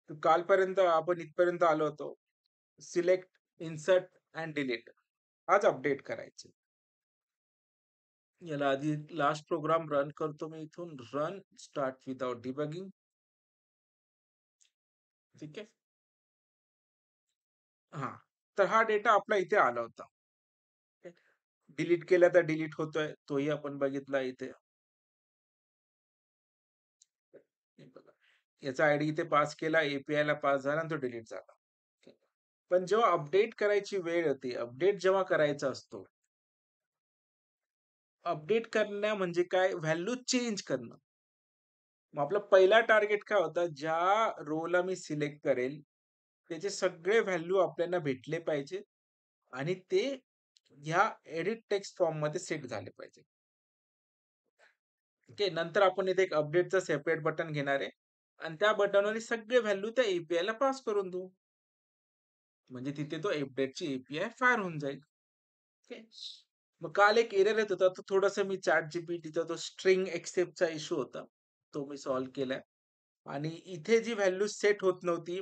तर कालपर्यंत आपण इथपर्यंत आलो होतो. सिलेक्ट, इन्सर्ट अँड डिलीट आज अपडेट करायचे. याला आधी लास्ट प्रोग्राम रन करतो मी इथून. Run start without debugging. ठीक आहे. हा, तर हा डेटा आपला इथे आला होता. डिलीट केला तर डिलीट होतोय, तोही आपण बघितला इथे. हे बघा, याचा आयडी इथे पास केला, एपीआय ला पास झाला आणि तो डिलीट झाला. पण जेव्हा अपडेट करायची वेळ होती, अपडेट जेव्हा करायचा असतो, अपडेट करणं म्हणजे काय, व्हॅल्यू चेंज करणं. मग आपला पहिला टार्गेट काय होता, ज्या रोला मी सिलेक्ट करेल त्याचे सगळे व्हॅल्यू आपल्याला भेटले पाहिजे आणि ते ह्या एडिट टेक्स्ट फॉर्म मध्ये सेट झाले पाहिजे. ओके, नंतर आपण इथे एक अपडेटचं सेपरेट बटन घेणार आहे आणि त्या बटनवर सगळे व्हॅल्यू त्या एपीआय ला पास करून देऊ. म्हणजे तिथे तो अपडेटची एपीआय फायर होऊन जाईल. ओके. मग काल एक एरर येत होता, तो थोडंसं मी चॅट जीपीटीचा तो स्ट्रिंग एक्सेप्टचा इश्यू होता. तो मी सॉल्व्ह केलाय. आणि इथे जी व्हॅल्यू सेट होत नव्हती,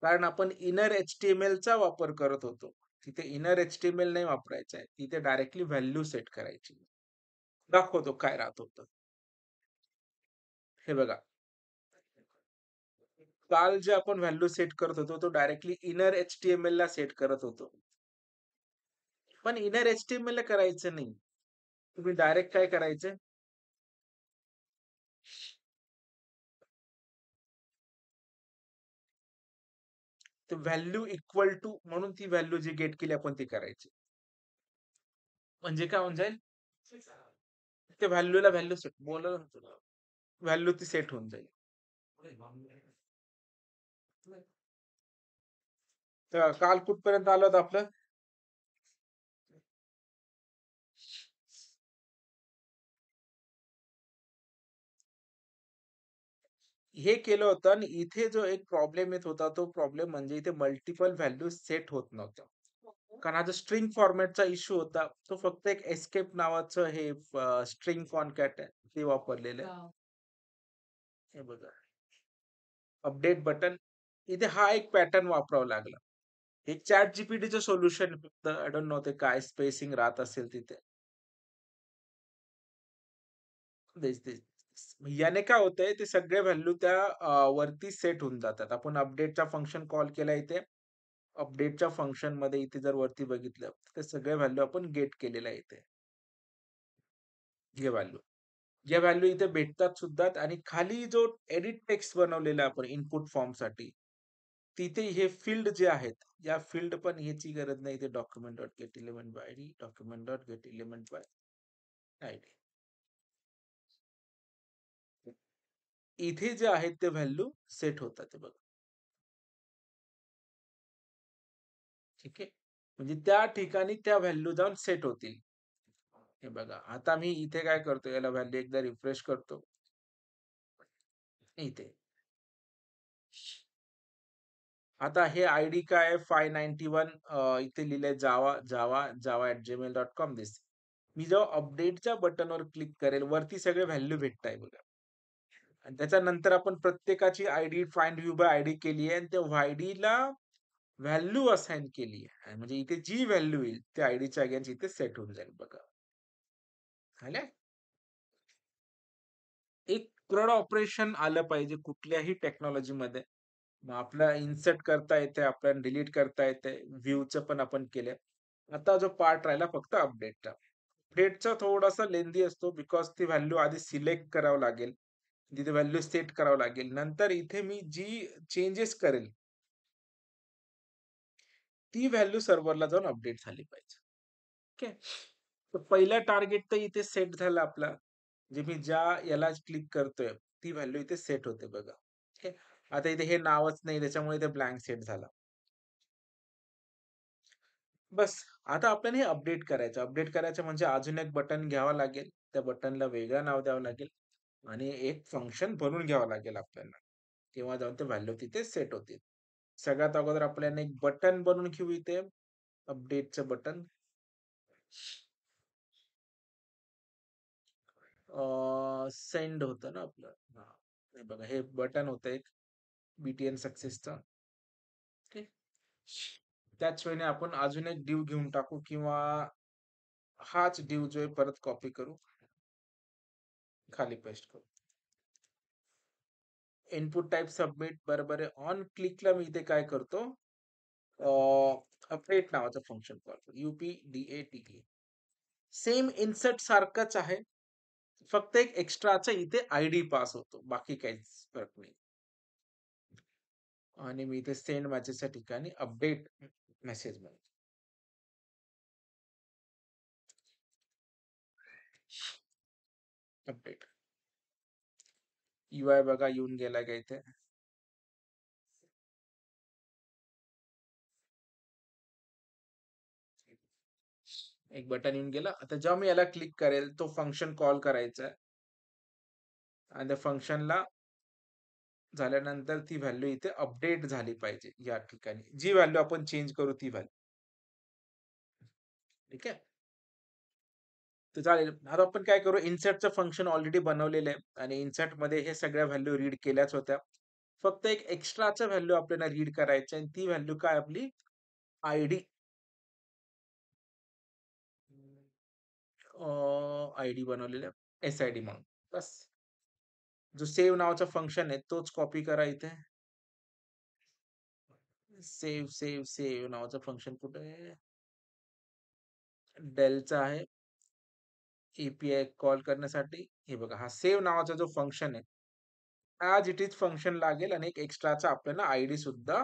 कारण आपण इनर एचटीएमएल चा वापर करत होतो. तिथे इनर एचटीएमएल नाही वापरायचा आहे. तिथे डायरेक्टली व्हॅल्यू सेट करायची. दाखवतो काय राहत होतं. हे बघा. काल जे आपण व्हॅल्यू सेट करत होतो, तो डायरेक्टली इनर एचटीएमएल ला सेट करत होतो. पण इनर एचटीएमएल ला करायचं नाही. तुम्ही डायरेक्ट काय करायचं, ते व्हॅल्यू इक्वल टू म्हणून ती व्हॅल्यू जी गेट केली आपण ती करायची. म्हणजे काय होऊन जाईल, ते व्हॅल्यूला व्हॅल्यू सेट बोललं ना तुला, व्हॅल्यू ती सेट होऊन जाईल. तर काल कुठपर्यंत आलं होतं आपलं. हे केलं होतं आणि इथे जो एक प्रॉब्लेम येत होता, तो प्रॉब्लेम म्हणजे इथे मल्टिपल व्हॅल्यू सेट होत नव्हतं. कारण हा जो स्ट्रिंग फॉर्मॅटचा इश्यू होता, तो फक्त एक एस्केप नावाचं हे स्ट्रिंग कॉनकॅट आहे, ते वापरलेलं आहे. हे बघा, अपडेट बटन, इथे हा एक पॅटर्न वापरावा लागला. हे चॅट जीपीटीचं सोल्युशन फक्त आय डोंट नो ते काय स्पेसिंग राहत असेल तिथे. दिस. याने काय होतंय, ते सगळे व्हॅल्यू त्या वरती सेट होऊन जातात. आपण अपडेटचा फंक्शन कॉल केला इथे. अपडेटच्या फंक्शन मध्ये इथे जर वरती बघितलं, तर सगळे व्हॅल्यू आपण गेट केलेल्या आहे इथे. हे व्हॅल्यू, या व्हॅल्यू इथे भेटतात सुद्धा. आणि खाली जो एडिट टेक्स्ट बनवलेला आहे आपण इनपुट फॉर्म साठी, तिथे हे फील्ड जे आहेत, या फील्ड पण ह्याची गरज नाही. इथे document dot gate element by ID, document dot gate element by ID, इथे जे आहेत ते व्हॅल्यू सेट होतात. ते बघा. ठीक आहे. म्हणजे त्या ठिकाणी त्या व्हॅल्यू जाऊन सेट होतील. हे बघा, आता मी इथे काय करतो, याला व्हॅल्यू एकदा रिफ्रेश करतो. इथे आता हे आयडी काय आहे, 591 इथे लिहिलंय जावा जावा जावा @gmail.com दिसते. मी जेव्हा अपडेटच्या बटनवर क्लिक करेल, वरती सगळे व्हॅल्यू भेटताय बघा. आणि त्याच्यानंतर आपण प्रत्येकाची ID find view by ID केली आहे आणि त्या आयडीला व्हॅल्यू असाइन केली आहे. म्हणजे इथे जी व्हॅल्यू येईल त्या आयडीच्या अगेन्स्ट इथे सेट होऊन जाईल बघा. झालं. एक क्रॉड ऑपरेशन आलं पाहिजे कुठल्याही टेक्नॉलॉजीमध्ये. मग आपल्याला इन्सर्ट करता येते, आपल्याला डिलीट करता येते, व्ह्यूचं पण आपण केलं. आता जो पार्ट राहिला फक्त अपडेटचा. अपडेटचा थोडासा लेंदी असतो, बिकॉज ती व्हॅल्यू आधी सिलेक्ट करावं लागेल. तिथे व्हॅल्यू सेट करावं लागेल. नंतर इथे मी जी चेंजेस करेल, ती व्हॅल्यू सर्व्हरला जाऊन अपडेट झाली पाहिजे. ओके. तर पहिला टार्गेट तर इथे सेट झाला आपला. जे मी ज्या याला क्लिक करतोय, ती व्हॅल्यू इथे सेट होते बघा. ओके. आता इथे हे नावच नाही, त्याच्यामुळे इथे ब्लँक सेट झाला. बस, आता आपल्याला हे अपडेट करायचं. अपडेट करायचं म्हणजे अजून एक बटन घ्यावं लागेल. त्या बटनला वेगळं नाव द्यावं लागेल आणि एक फंक्शन बनवून घ्यावं लागेल आपल्याला. तेव्हा जाऊन ते व्हॅल्यू तिथे सेट होतील. सगळ्यात अगोदर आपल्याला एक बटन बनवून घेऊ इथे, अपडेटचं बटन. सेंड होतं ना आपलं. हां. हे बघा, हे बटन होतं एक. BTN सक्सेसचा. ठीक. त्याच वेळी आपण अजून एक डिव घेऊन टाकू किंवा हाच डिव जो आहे परत कॉपी करू, खाली पेस्ट करू. इनपुट टाइप सबमिट बरोबर आहे. ऑन क्लिकला मी इथे काय करतो, अपडेट नावाचं फंक्शन कॉल करतो. UPDATE. सेम इन्सर्ट सारखंच आहे. फक्त एक एक्स्ट्राचा इथे आयडी पास होतो. बाकी काहीच फरक नाही. आणि मी इथे सेंड मेसेजच्या ठिकाणी अपडेट मेसेज म्हणतो. अपडेट. UI बघा येऊन गेलाय का इथे? एक बटन येऊन गेलं. आता जेव्हा मी याला क्लिक करेल, तो फंक्शन कॉल करायचा आहे. आणि त्या फंक्शनला झाल्यानंतर ती व्हॅल्यू इथे अपडेट झाली पाहिजे या ठिकाणी. जी व्हॅल्यू आपण चेंज करू ती व्हॅल्यू. ठीक आहे? तर चालेल. आता आपण काय करू, इन्सर्टचं फंक्शन ऑलरेडी बनवलेलं आहे आणि इन्सर्टमध्ये हे सगळ्या व्हॅल्यू रीड केल्याच होत्या. फक्त एक एक्स्ट्राचा व्हॅल्यू आपल्याला रीड करायची आणि ती व्हॅल्यू काय आपली आयडी. आयडी बनवलेलं आहे. SID म्हणून. बस. जो सेव्ह नावाचा फंक्शन आहे तोच कॉपी करा इथे. सेव्ह नावाचं फंक्शन कुठे आहे? डेलचा आहे. API कॉल करण्यासाठी. हे बघा, हा सेव्ह नावाचा जो फंक्शन आहे, ॲज इट इज फंक्शन लागेल आणि एक एक्स्ट्राचा आपल्याला आयडी सुद्धा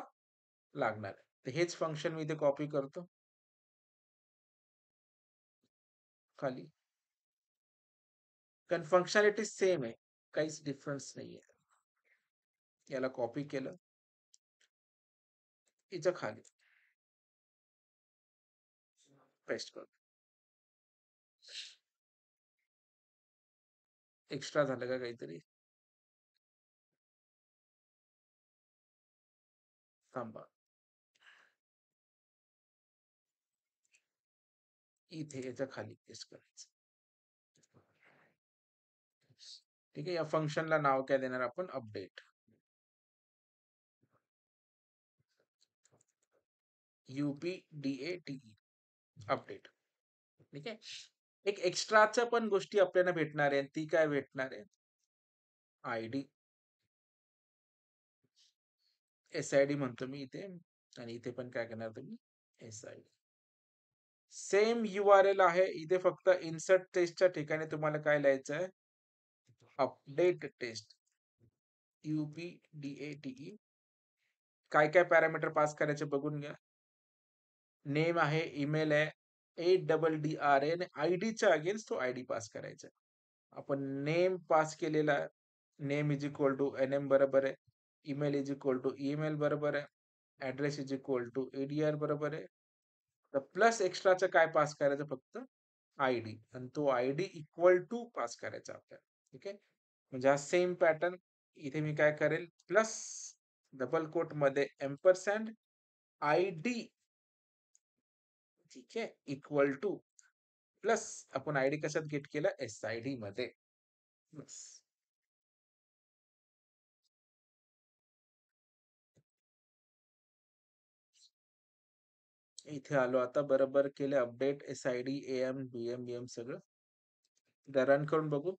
लागणार आहे. तर हेच फंक्शन मी इथे कॉपी करतो खाली. कारण फंक्शनॅलिटी सेम आहे. काहीच डिफरन्स नाहीये. याला कॉपी केलं. हिच्या खाली पेस्ट करतो. एक्स्ट्रा झालं का काहीतरी? थांबा. इथे याच्या खाली पेस्ट करायचं. ठीक आहे. या फंक्शनला नाव काय देणार आपण? अपडेट. UPDATE. अपडेट. ठीक आहे. एक एक्स्ट्राच्या पण गोष्टी आपल्याला भेटणार आहे. ती काय भेटणार आहे? आयडी. SID म्हणतो मी इथे आणि इथे पण काय करणार तुम्ही? SID. सेम URL आहे. इथे फक्त इन्सर्ट टेस्टच्या ठिकाणी तुम्हाला काय लिहायचं आहे? Update test. UPDATE. काय पॅरामीटर पास करायचे बघून घ्या. नेम आहे, ईमेल आहे, ADDR आणि आयडीच्या अगेन्स्ट तो आयडी पास करायचा. आपण नेम पास केलेला आहे. Name is equal to NM बरोबर आहे. Email is equal to email बरोबर आहे. Address is equal to ADR बरोबर आहे. तर प्लस एक्स्ट्राचं काय पास करायचं? फक्त आयडी. आणि तो आयडी इक्वल टू पास करायचा आपल्याला. ठीक आहे. म्हणजे हा सेम पॅटर्न इथे मी काय करेल, प्लस डबल कोट मध्ये एम्परसँड आयडी. ठीक आहे. इक्वल टू प्लस आपण आयडी कशात गेट केलं? SID मध्ये. बस. इथे आलो आता. बरोबर केले अपडेट. SID AM BM सगळं. रन करून बघू.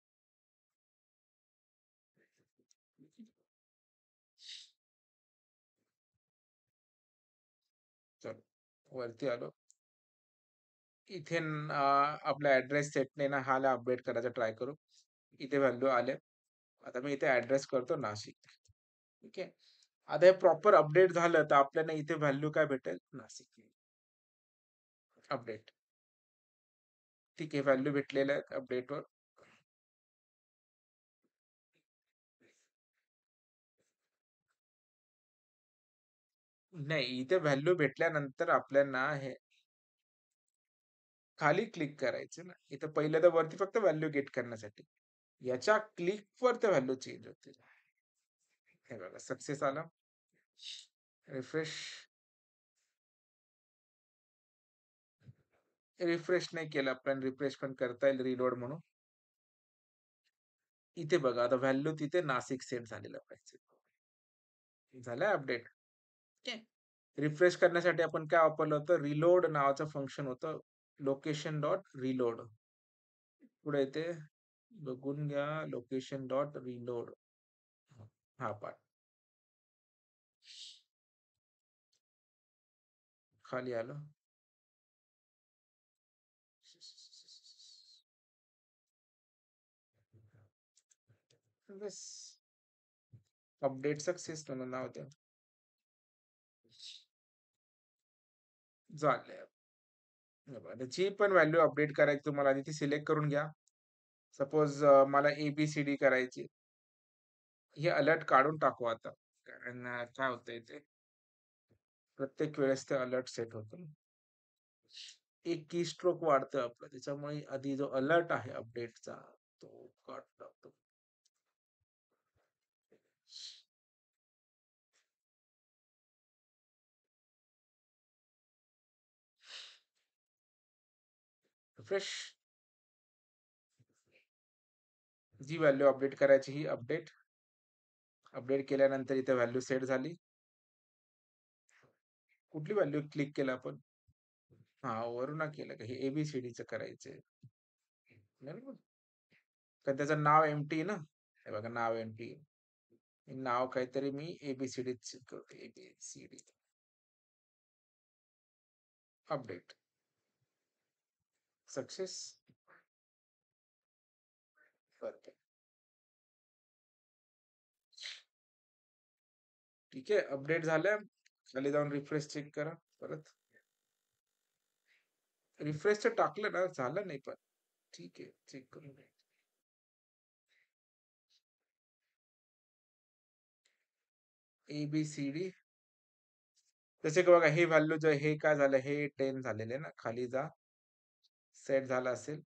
चलो वरती आलो. इथे आपल्या ऍड्रेस सेटने ना हाला अपडेट करायचा ट्राय करू. इथे व्हॅल्यू आले. आता मी इथे ऍड्रेस करतो नाशिक. ठीक आहे. आता हे प्रॉपर अपडेट झालं तर आपल्याला इथे व्हॅल्यू काय भेटेल? नाशिक. अपडेट. ठीक आहे. व्हॅल्यू भेटलेल्या आहेत अपडेटवर. नाही, इथे व्हॅल्यू भेटल्यानंतर आपल्याला हे खाली क्लिक करायचं ना. इथं पहिलं तर वरती फक्त व्हॅल्यू गेट करण्यासाठी. याच्या क्लिकवर ते व्हॅल्यू चेंज होतील. हे बघा सक्सेस आला. रिफ्रेश. रिफ्रेश नाही केलं आपण. रिफ्रेश पण करता येईल रिलोड म्हणून. इथे बघा आता व्हॅल्यू तिथे नाशिक सेट झालेला पाहिजे. झालाय अपडेट. ओके. रिफ्रेश करण्यासाठी आपण काय वापरलं होतं? रिलोड नावाचं फंक्शन होतं. Location dot reload. पुढे येते बघून घ्या लोकेशन डॉट रिलोड. हा पार्ट खाली आलं. बस अपडेट सक्सेस म्हणून नाव द्या. झालंय. हे बघा, जी पण व्हॅल्यू अपडेट करायची तुम्हाला आधी ती सिलेक्ट करून घ्या. सपोज मला ABCD करायची. हे अलर्ट काढून टाकू आता. कारण काय होतंय ते प्रत्येक वेळेस ते अलर्ट सेट होतं. एक की स्ट्रोक वाढतं आपलं. त्याच्यामुळे आधी जो अलर्ट आहे अपडेटचा तो काढून टाकतो. रिफ्रेश. जी व्हॅल्यू अपडेट करायची ही अपडेट केल्यानंतर इथे व्हॅल्यू सेट झाली. कुठली व्हॅल्यू क्लिक केलं आपण? हा वरून केलं का? हे ABCDचं करायचंय. बरोबर. कारण त्याचं नाव एम्प्टी ना. हे बघा नाव एम्प्टी. नाव काहीतरी मी ABCD करतो. ABCD update success. परफेक्ट. ठीक आहे. अपडेट झालंय. खाली जाऊन रिफ्रेश चेक करा परत. रिफ्रेशचं टाकलं ना झालं नाही पण. ठीक आहे. चेक करून घ्या. ABCD. जसे की बघा हे व्हॅल्यू जे हे काय झालं हे 10 झालेले ना. खाली जा. सेट झालं असेल.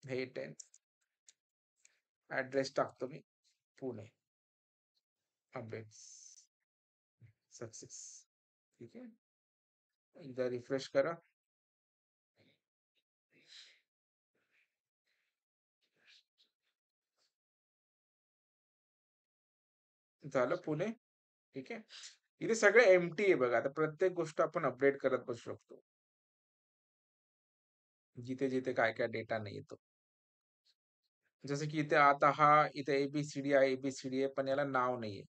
हे 10. ऍड्रेस टाकतो मी. पुणे. Update success. ठीक आहे. एकदा रिफ्रेश करा. झालं पुणे. ठीक आहे. इथे सगळे एम्प्टी आहे बघा. आता प्रत्येक गोष्ट आपण अपडेट करत बसू शकतो. जिथे जिथे काय काय डेटा नाही येतो. जसं की इथे आता हा इथे ABCD आहे. ABCD आहे पण याला नाव नाहीये.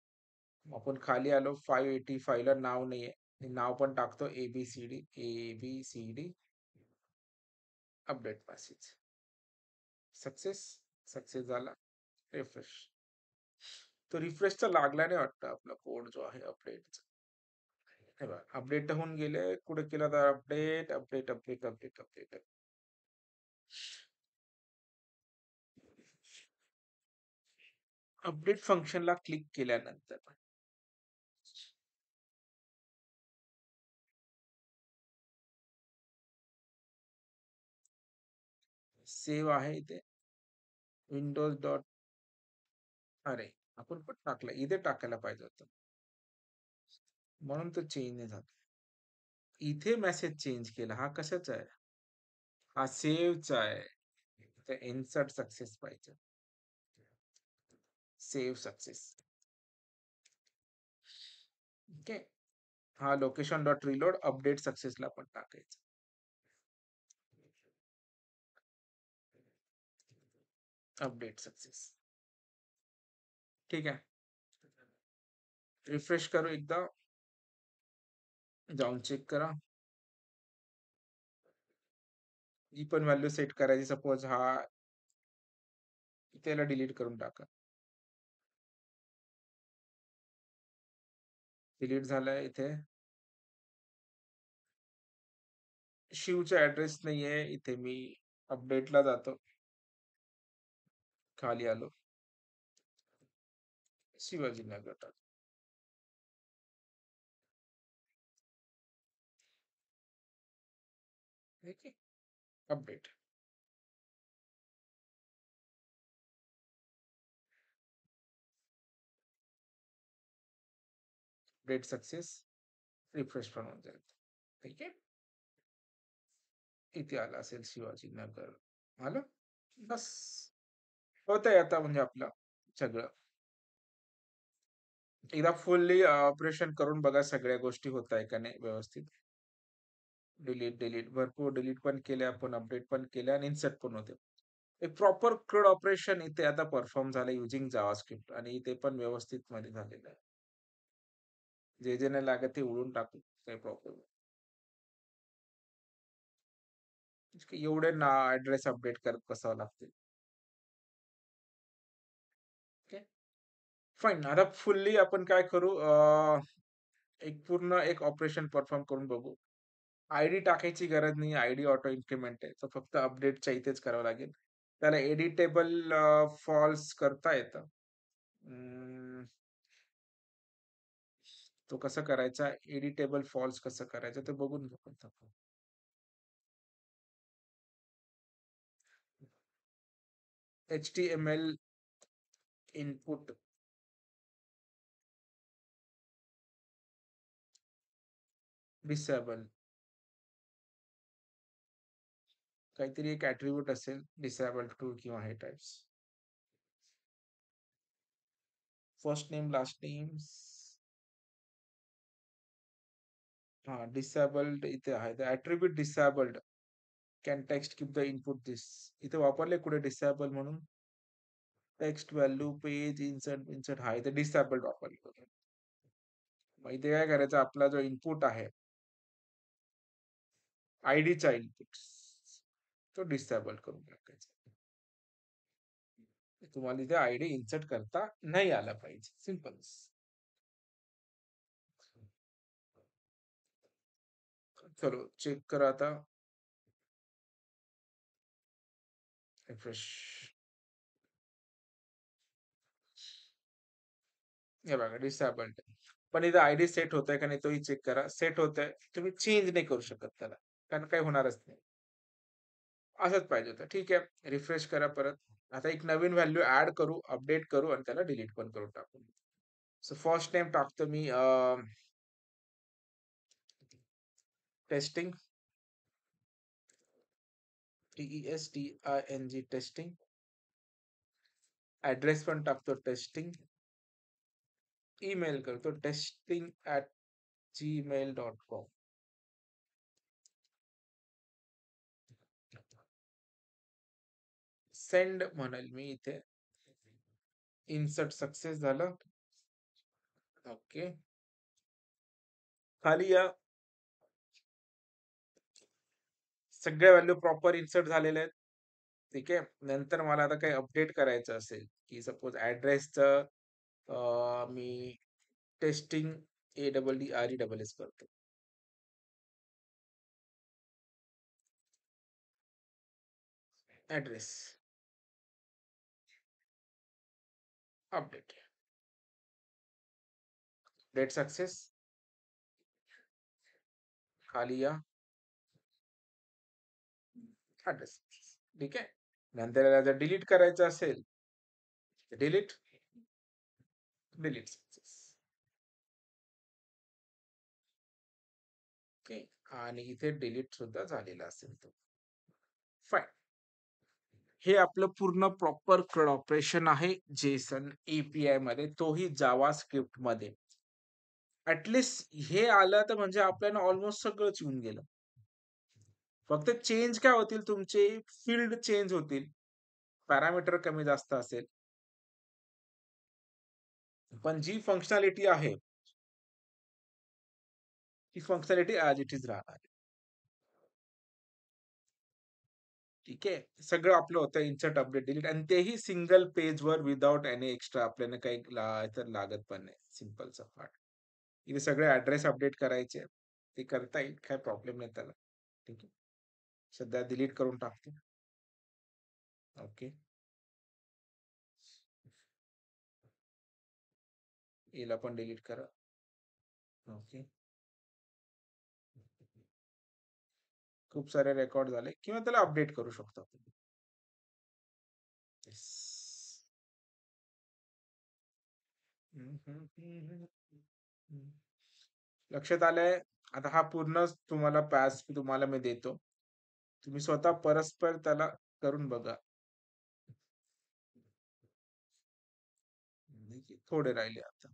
आपण खाली आलो 585 ला नाव नाहीये. नाव पण टाकतो ABCD update passes. Success. Success झाला. रिफ्रेश. तो रिफ्रेशचा लागला नाही वाटतं आपला कोड जो आहे अपडेटचा. हे बघा अपडेट होऊन गेले. कुठे केला तर अपडेट. अपडेट फंक्शनला क्लिक केल्यानंतर सेव्ह आहे इथे. Windows dot. अरे आपण पण टाकलं इथे टाकायला पाहिजे होतं. म्हणून तो चेंज नाही झाला. इथे मेसेज चेंज केला. हा कशाचा आहे? हा सेव्हचा आहे. इथे इन्सर्ट सक्सेस पाहिजे. Save success. ओके. हा लोकेशन डॉट रिलोड अपडेट सक्सेसला पण टाकायचं. Update success. ठीक आहे. रिफ्रेश करू एकदा. जाऊन चेक करा. जी पण व्हॅल्यू सेट करायची सपोज हा त्याला डिलीट करून टाका. डिलीट झालाय इथे. शिवचा ऍड्रेस नाहीये इथे. मी अपडेटला जातो. खाली आलो. शिवाजीनगर टाक. ठीक आहे. अपडेट. Update success. रिफ्रेश पण होऊन जाईल. ठीक आहे. इथे आला असेल शिवाजीनगर. आलं. बस होतंय आता म्हणजे आपलं सगळं. एकदा फुल्ली ऑपरेशन करून बघा सगळ्या गोष्टी होताय का नाही व्यवस्थित. डिलीट भरपूर डिलीट पण केले आपण, अपडेट पण केले आणि इन्सर्ट पण होते. एक प्रॉपर क्रोड ऑपरेशन इथे आता परफॉर्म झालं युजिंग जावास्क्रिप्ट आणि ते पण व्यवस्थित मध्ये झालेलं आहे. जे नाही लागत ते उडवून टाकू, काही प्रॉब्लेम नाही. एवढे ना ॲड्रेस अपडेट करत बसावं लागते. ओके. फाईन. आता फुल्ली आपण काय करू एक पूर्ण एक ऑपरेशन परफॉर्म करून बघू. आयडी टाकायची गरज नाही. आयडी ऑटो इन्क्रिमेंट आहे. तर फक्त अपडेटच्या इथेच करावं लागेल. त्याला एडिटेबल फॉल्स करता येतं. अं, तो कसा करायचा? एडिटेबल फॉल्स कसं करायचं ते बघून घेऊ आपण. HTML इनपुट डिसेबल काहीतरी एक ॲट्रिब्यूट असेल डिसेबल टू किंवा हे types. First name, last name. हां, डिसेबल्ड इथे आहे. The attribute disabled can text keep the input this. इथे वापरले कुठे डिसेबल म्हणून? Text value page insert insert हा इथे डिसेबल्ड वापरले. मग इथे काय करायचं आपला जो इनपुट आहे आयडीचा इनपुट तो डिसेबल करून टाकायचा. तुम्हाला इथे आयडी इन्सर्ट करता नाही आला पाहिजे. सिंपल. चलो चेक करा आता. रिफ्रेश. हे बघा डिसेबल्ड. पण इथे आयडी सेट होतंय का नाही तोही चेक करा. सेट होतंय. तुम्ही चेंज नाही करू शकत त्याला. कारण काही होणारच नाही. असंच पाहिजे होतं. ठीक आहे. रिफ्रेश करा परत. आता एक नवीन व्हॅल्यू ॲड करू, अपडेट करू आणि त्याला डिलीट पण करून टाकू. सो फर्स्ट नेम टाकतो मी टेस्टिंग. TESTING testing. ॲड्रेस पण टाकतो टेस्टिंग. ईमेल करतो testing@gmail.com. सेंड म्हणेल मी इथे. इन्सर्ट सक्सेस झालं. ओके. खाली या. सगळ्या व्हॅल्यू प्रॉपर इन्सर्ट झालेल्या आहेत. ठीक आहे. नंतर मला आता काही अपडेट करायचं असेल, की सपोज ॲड्रेसचं मी टेस्टिंग ADDRESS करतो. ॲड्रेस. अपडेट. Date success. खाली या. ॲड्रेस. ठीक आहे. नंतर याला जर डिलीट करायचं असेल, डिलीट. Delete success. ओके. आणि इथे डिलीट सुद्धा झालेला असेल तो. फाईन. हे आपलं पूर्ण प्रॉपर CRUD ऑपरेशन आहे जेसन API मध्ये, तोही जावा स्क्रिप्ट मध्ये. ॲटलीस्ट हे आलं तर म्हणजे आपल्याला ऑलमोस्ट सगळंच येऊन गेलं. फक्त चेंज काय होतील तुमचे फील्ड चेंज होतील. पॅरामीटर कमी जास्त असेल. पण जी फंक्शनॅलिटी आहे, ती फंक्शनॅलिटी ॲज इट इज राहणार. ठीक आहे. सगळं आपलं होतं इन्सर्ट, अपडेट, डिलीट आणि तेही सिंगल पेजवर विथआऊट एनी एक्स्ट्रा आपल्याला काही तर लागत पण नाही. सिंपलचा पार्ट. इथे सगळे ॲड्रेस अपडेट करायचे. ते करता येईल. काही प्रॉब्लेम नाही त्याला. ठीक आहे. सध्या डिलीट करून टाकतो. ओके. याला पण डिलीट करा. ओके. खूप सारे रेकॉर्ड झाले किंवा त्याला अपडेट करू शकतो आपण. येस. लक्षात आलंय. आता हा पूर्णच तुम्हाला पॅच तुम्हाला मी देतो. तुम्ही स्वतः परस्पर त्याला करून बघा. थोडे राहिले आता.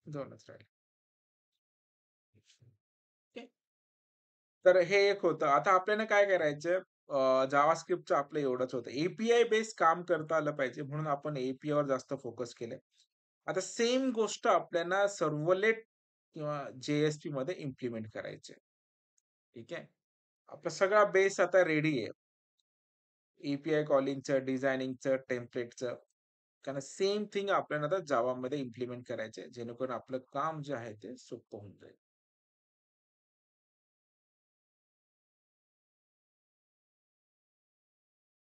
2च राहिले. ओके. तर हे एक होतं. आता आपल्याला काय करायचं जावास्क्रिप्टचं आपलं एवढंच होतं. ए बेस काम करता आलं पाहिजे म्हणून आपण वर जास्त फोकस केलंय. आता सेम गोष्ट आपल्याला सर्व्हलेट किंवा JSPमध्ये इम्प्लिमेंट करायची आहे. ठीक आहे. आपला सगळा बेस आता रेडी आहे. कॉलिंगचं, डिझायनिंगचं, टेम्पलेटचं. कारण सेम थिंग आपल्याला आता जावामध्ये इम्प्लिमेंट करायचं आहे, जेणेकरून आपलं काम जे आहे ते सोपं होऊन जाईल.